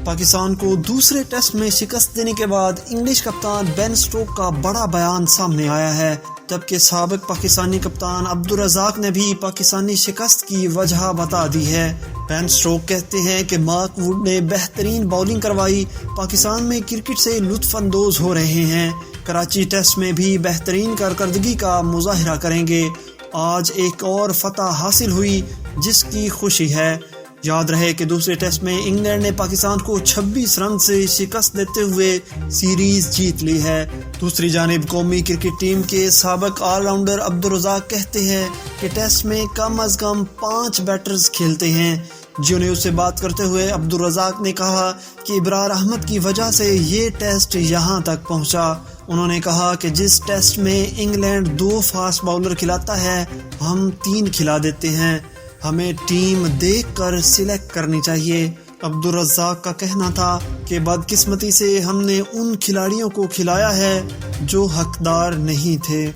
پاکستان کو دوسرے ٹیسٹ میں شکست دینے کے بعد انگلش کپتان بین اسٹوک کا بڑا بیان سامنے آیا ہے، جبکہ سابق پاکستانی کپتان عبدالرزاق نے بھی پاکستانی شکست کی وجہ بتا دی ہے۔ بین اسٹوک کہتے ہیں کہ مارک ووڈ نے بہترین باؤلنگ کروائی، پاکستان میں کرکٹ سے لطف اندوز ہو رہے ہیں، کراچی ٹیسٹ میں بھی بہترین کارکردگی کا مظاہرہ کریں گے۔ آج ایک اور فتح حاصل ہوئی جس کی خوشی ہے۔ یاد رہے کہ دوسرے ٹیسٹ میں انگلینڈ نے پاکستان کو 26 رن سے شکست دیتے ہوئے سیریز جیت لی ہے۔ دوسری جانب قومی کرکٹ ٹیم کے سابق آل راؤنڈر عبدالرزاق کہتے ہیں کہ ٹیسٹ میں کم از کم 5 بیٹرز کھیلتے ہیں۔ جیو نیوز سے بات کرتے ہوئے عبدالرزاق نے کہا کہ ابرار احمد کی وجہ سے یہ ٹیسٹ یہاں تک پہنچا۔ انہوں نے کہا کہ جس ٹیسٹ میں انگلینڈ 2 فاسٹ باؤلر کھلاتا ہے ہم 3 کھلا دیتے ہیں، ہمیں ٹیم دیکھ کر سلیکٹ کرنی چاہیے۔ عبدالرزاق کا کہنا تھا کہ بدقسمتی سے ہم نے ان کھلاڑیوں کو کھلایا ہے جو حقدار نہیں تھے۔